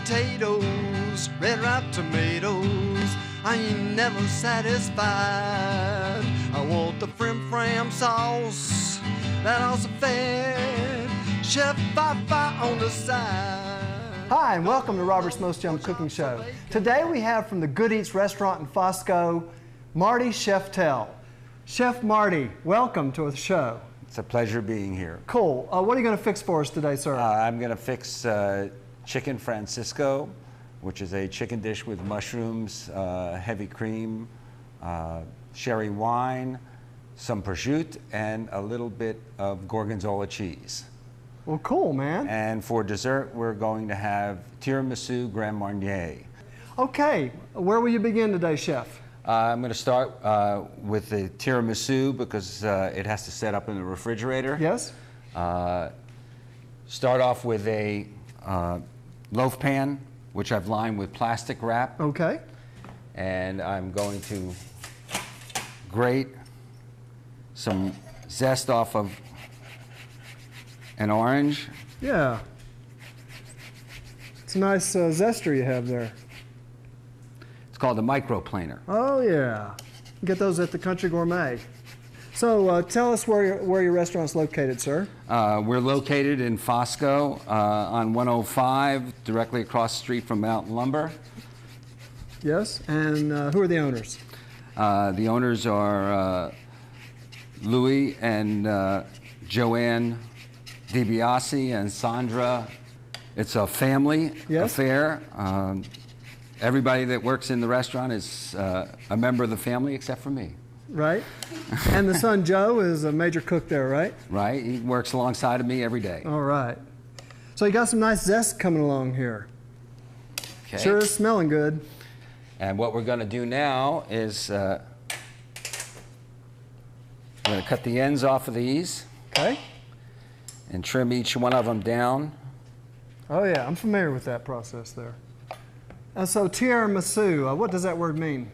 potatoes, red ripe tomatoes. I ain't never satisfied. I want the frim sauce, that also fed. Chef Fi-Fi on the side. Hi, and welcome to Robert's Mostyum Cooking Show. Today we have from the Good Eats restaurant in Foscoe, Marty Sheftel. Chef Marty, welcome to the show. It's a pleasure being here. Cool. What are you going to fix for us today, sir? I'm going to fix Chicken Francisco, which is a chicken dish with mushrooms, heavy cream, sherry wine, some prosciutto, and a little bit of gorgonzola cheese. Well, cool, man. And for dessert, we're going to have tiramisu Grand Marnier. Okay, where will you begin today, chef? I'm going to start with the tiramisu because it has to set up in the refrigerator. Yes. Start off with a loaf pan, which I've lined with plastic wrap. Okay. And I'm going to grate some zest off of an orange. Yeah. It's a nice zester you have there. It's called a microplaner. Oh, yeah. You get those at the Country Gourmet. So tell us where your restaurant's located, sir. We're located in Foscoe on 105, directly across the street from Mountain Lumber. Yes, and who are the owners? The owners are Louis and Joanne DiBiase and Sandra. It's a family affair. Everybody that works in the restaurant is a member of the family except for me. Right. And the son, Joe, is a major cook there, right? Right. He works alongside of me every day. All right. So you got some nice zest coming along here. Okay. Sure is smelling good. And what we're going to do now is we're going to cut the ends off of these. Okay. And trim each one of them down. Oh, yeah. I'm familiar with that process there. So tiramisu, what does that word mean?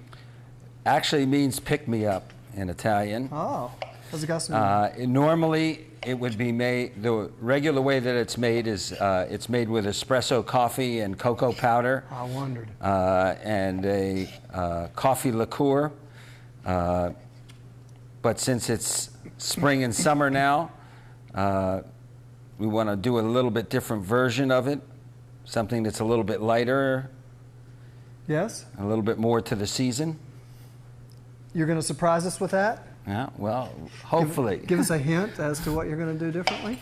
Actually means pick-me-up in Italian. Oh, has it got some... normally, it would be made, the regular way that it's made is it's made with espresso coffee and cocoa powder. I wondered. And a coffee liqueur. But since it's spring and summer now, we want to do a little bit different version of it, something that's a little bit lighter. Yes. A little bit more to the season. You're going to surprise us with that? Yeah, well, hopefully. Give us a hint as to what you're going to do differently.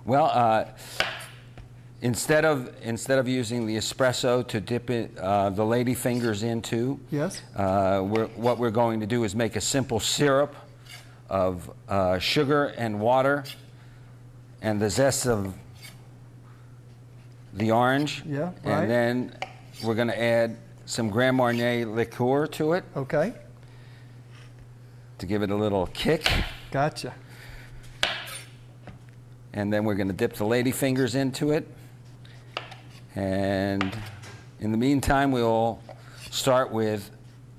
Well, instead of using the espresso to dip it, the lady fingers into, yes, what we're going to do is make a simple syrup of sugar and water and the zest of the orange. Yeah, right. And then we're going to add some Grand Marnier liqueur to it. Okay. To give it a little kick. Gotcha. And then we're going to dip the lady fingers into it. And in the meantime, we'll start with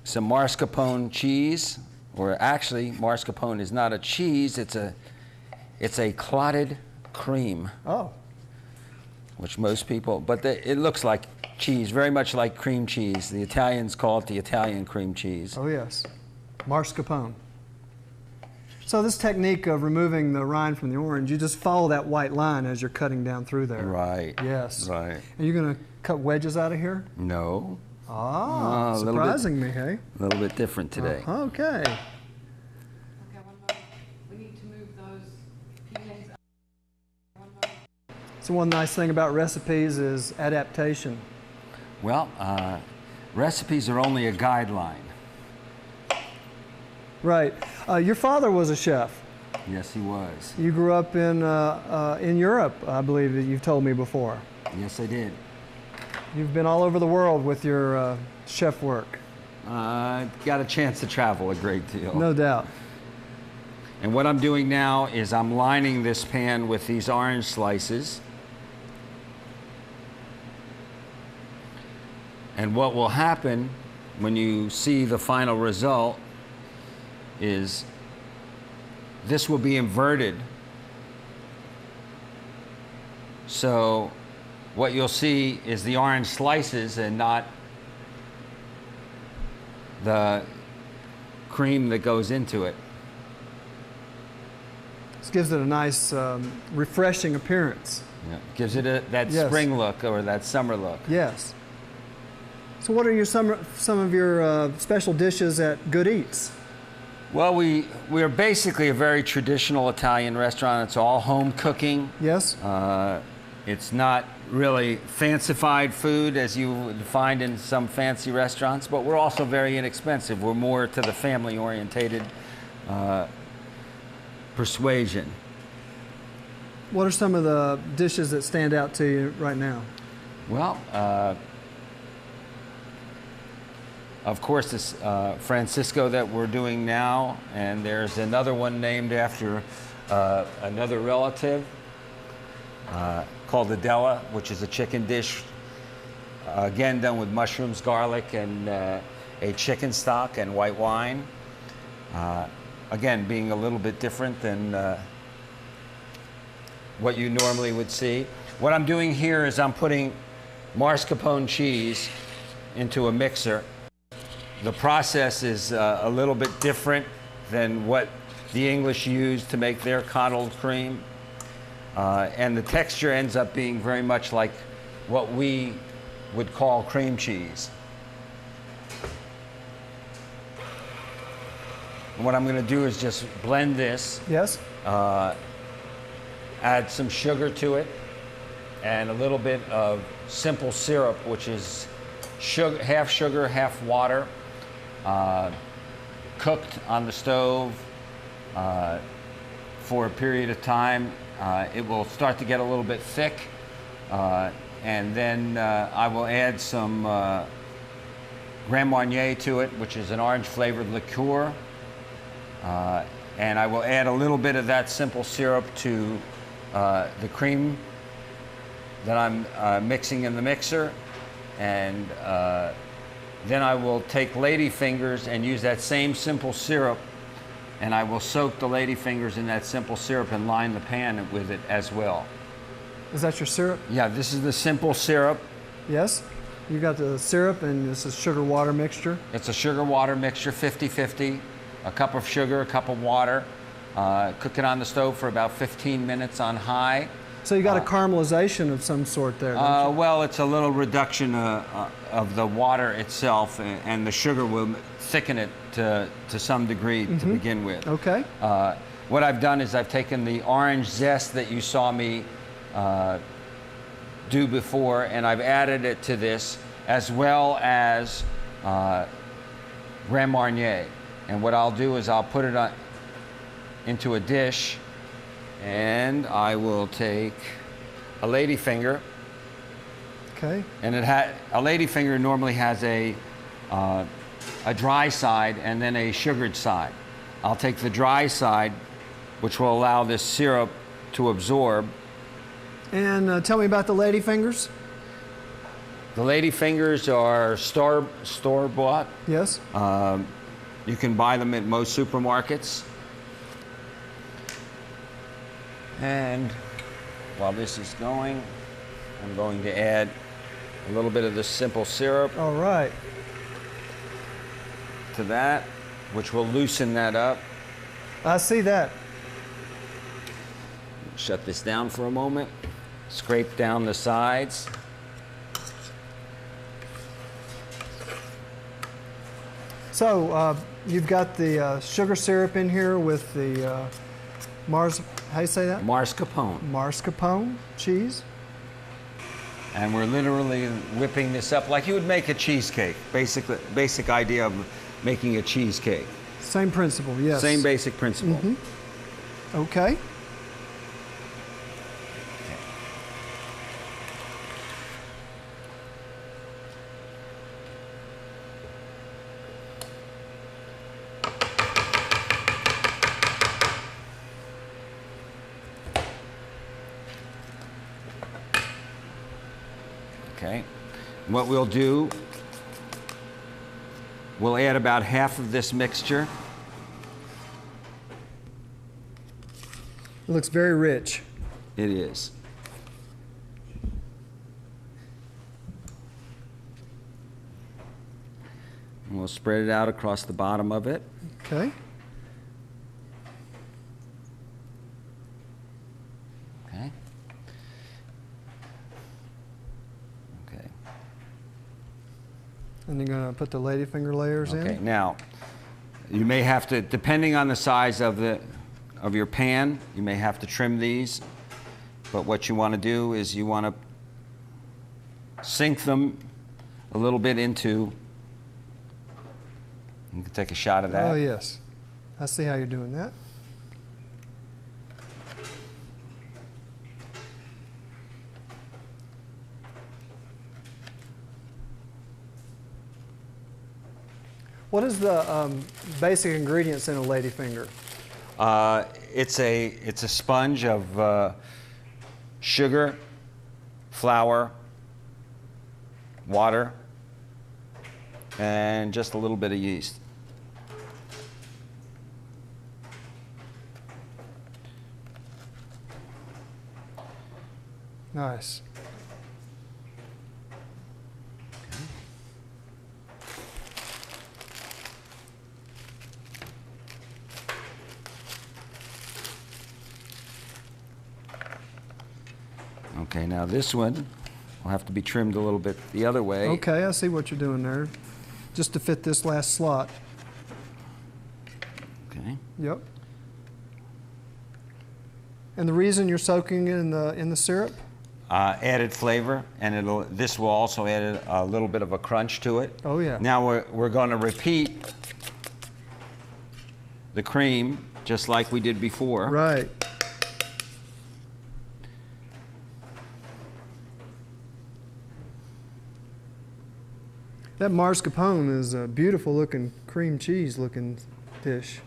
some mascarpone cheese. Or actually, mascarpone is not a cheese, it's a clotted cream. Oh. Which most people, but it looks like cheese, very much like cream cheese. The Italians call it the Italian cream cheese. Oh, yes. Mascarpone. So this technique of removing the rind from the orange, you just follow that white line as you're cutting down through there. Right. Yes. Right. Are you going to cut wedges out of here? No. Ah, surprising me, hey? A little bit different today. Okay. Okay, one moment. We need to move those peelings up. One moment. So one nice thing about recipes is adaptation. Well, recipes are only a guideline. Right. Your father was a chef. Yes, he was. You grew up in Europe, I believe that you've told me before. Yes, I did. You've been all over the world with your chef work. Got a chance to travel a great deal. No doubt. And what I'm doing now is I'm lining this pan with these orange slices. And what will happen when you see the final result is this will be inverted. So what you'll see is the orange slices and not the cream that goes into it. This gives it a nice, refreshing appearance. Yeah. Gives it that Yes. spring look or that summer look. Yes. So what are some of your special dishes at Good Eats? Well, we are basically a very traditional Italian restaurant. It's all home cooking. Yes. It's not really fancified food as you would find in some fancy restaurants, but we're also very inexpensive. We're more to the family-orientated persuasion. What are some of the dishes that stand out to you right now? Well, of course, this Francisco that we're doing now, and there's another one named after another relative called the Della, which is a chicken dish, again done with mushrooms, garlic, and a chicken stock and white wine. Again, being a little bit different than what you normally would see. What I'm doing here is I'm putting mascarpone cheese into a mixer. The process is a little bit different than what the English use to make their cottage cream. And the texture ends up being very much like what we would call cream cheese. And what I'm going to do is just blend this. Yes. Add some sugar to it and a little bit of simple syrup, which is sugar, half water, cooked on the stove for a period of time. It will start to get a little bit thick, and then I will add some Grand Marnier to it, which is an orange-flavored liqueur, and I will add a little bit of that simple syrup to the cream that I'm mixing in the mixer, and then I will take ladyfingers and use that same simple syrup, and I will soak the ladyfingers in that simple syrup and line the pan with it as well. Is that your syrup? Yeah, this is the simple syrup. Yes. You got the syrup, and this is sugar-water mixture. It's a sugar-water mixture, 50-50. A cup of sugar, a cup of water. Cook it on the stove for about 15 minutes on high. So you got a caramelization of some sort there, don't you? Well, it's a little reduction of the water itself, and the sugar will thicken it to some degree to begin with. Okay. What I've done is I've taken the orange zest that you saw me do before, and I've added it to this, as well as Grand Marnier. And what I'll do is I'll put it into a dish, and I will take a ladyfinger. Okay. And a ladyfinger normally has a dry side and then a sugared side. I'll take the dry side, which will allow this syrup to absorb. And tell me about the ladyfingers. The ladyfingers are store-bought. Yes. You can buy them at most supermarkets. And while this is going, I'm going to add a little bit of the simple syrup All right. to that, which will loosen that up. I see that. Shut this down for a moment. Scrape down the sides. So you've got the sugar syrup in here with the how you say that? Mascarpone. Mascarpone cheese. And we're literally whipping this up like you would make a cheesecake. Basic idea of making a cheesecake. Same principle, yes. Same basic principle. Mm-hmm. Okay. Okay. What we'll do, we'll add about half of this mixture. It looks very rich. It is. We'll spread it out across the bottom of it. Okay. Okay. Okay. And you're going to put the ladyfinger layers in? Okay, now, you may have to, depending on the size of your pan, you may have to trim these. But what you want to do is you want to sink them a little bit into. You can take a shot of that. Oh, yes. I see how you're doing that. What is the basic ingredients in a ladyfinger? It's a sponge of sugar, flour, water, and just a little bit of yeast. Nice. Okay, now this one will have to be trimmed a little bit the other way. Okay, I see what you're doing there. Just to fit this last slot. Okay. Yep. And the reason you're soaking in the syrup? Added flavor, and this will also add a little bit of a crunch to it. Oh, yeah. Now we're going to repeat the cream just like we did before. Right. That mascarpone is a beautiful looking cream cheese looking dish.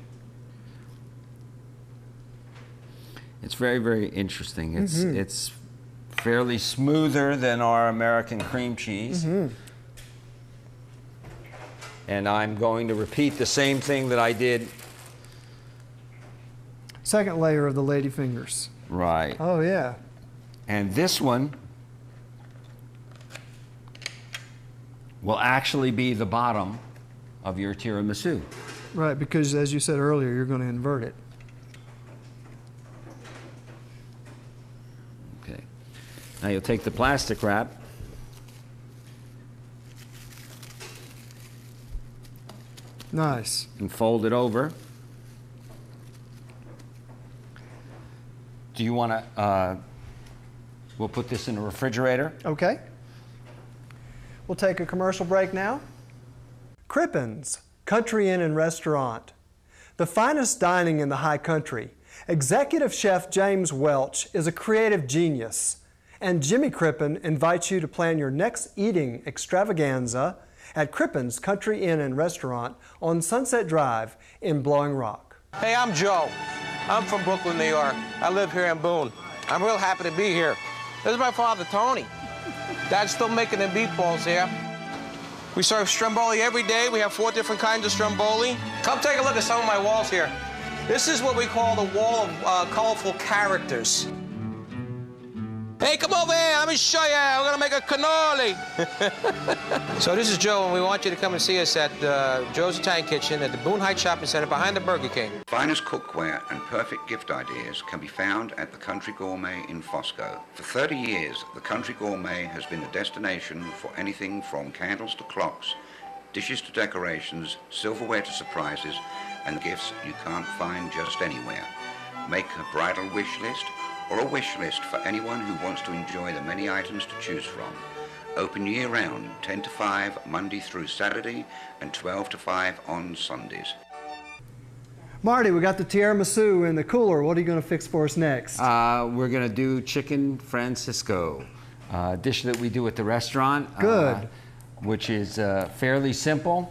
It's very, very interesting. It's fairly smoother than our American cream cheese. And I'm going to repeat the same thing that I did. Second layer of the ladyfingers. Right. Oh, yeah. And this one will actually be the bottom of your tiramisu. Right, because as you said earlier, you're going to invert it. Okay. Now you'll take the plastic wrap Nice. and fold it over. Do you want to, we'll put this in the refrigerator. Okay. We'll take a commercial break now. Crippen's Country Inn and Restaurant, the finest dining in the high country. Executive Chef James Welch is a creative genius, and Jimmy Crippen invites you to plan your next eating extravaganza at Crippen's Country Inn and Restaurant on Sunset Drive in Blowing Rock. Hey, I'm Joe. I'm from Brooklyn, New York. I live here in Boone. I'm real happy to be here. This is my father, Tony. Dad's still making the meatballs here. We serve stromboli every day. We have 4 different kinds of stromboli. Come take a look at some of my walls here. This is what we call the wall of colorful characters. Hey, come over here. Let me show you. We're going to make a cannoli. So this is Joe, and we want you to come and see us at Joe's Italian Kitchen at the Boone Heights Shopping Center behind the Burger King. Finest cookware and perfect gift ideas can be found at the Country Gourmet in Foscoe. For 30 years, the Country Gourmet has been a destination for anything from candles to clocks, dishes to decorations, silverware to surprises, and gifts you can't find just anywhere. Make a bridal wish list or a wish list for anyone who wants to enjoy the many items to choose from. Open year-round, 10 to 5, Monday through Saturday, and 12 to 5 on Sundays. Marty, we got the tiramisu in the cooler. What are you going to fix for us next? We're going to do Chicken Francisco, a dish that we do at the restaurant. Good. Which is fairly simple.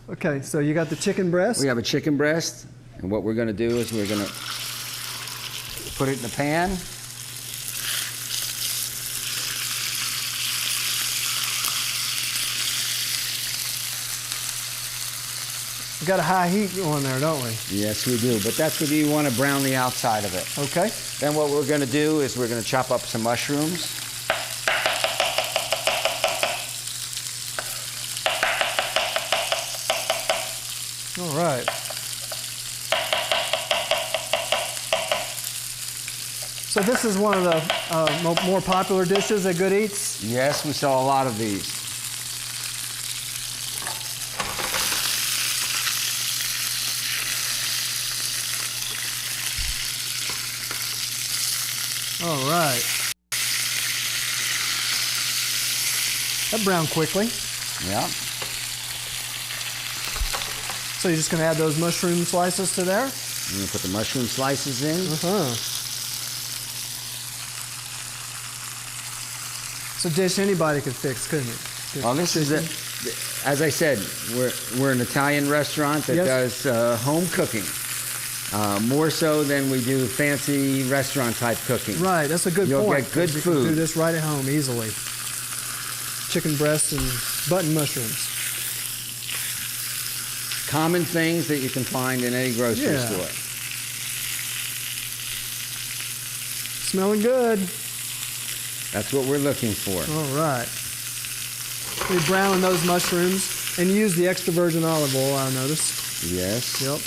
Okay, so you got the chicken breast? We have a chicken breast, and what we're going to do is we're going to put it in the pan. We got a high heat on there, don't we? Yes, we do, but that's what you want to brown the outside of it. Okay. Then what we're going to do is we're going to chop up some mushrooms. All right. So this is one of the more popular dishes at Good Eats? Yes, we sell a lot of these. All right. That browned quickly. Yeah. So you're just going to add those mushroom slices to there? I'm going to put the mushroom slices in. Uh-huh. It's a dish anybody could fix, couldn't it? Well, this is as I said, we're an Italian restaurant that does home cooking. More so than we do fancy restaurant type cooking. Right, that's a good point. You'll get good you food. Can do this right at home easily. Chicken breasts and button mushrooms. Common things that you can find in any grocery store. Smelling good. That's what we're looking for. All right. We brown those mushrooms and use the extra virgin olive oil, I noticed. Yes. Yep.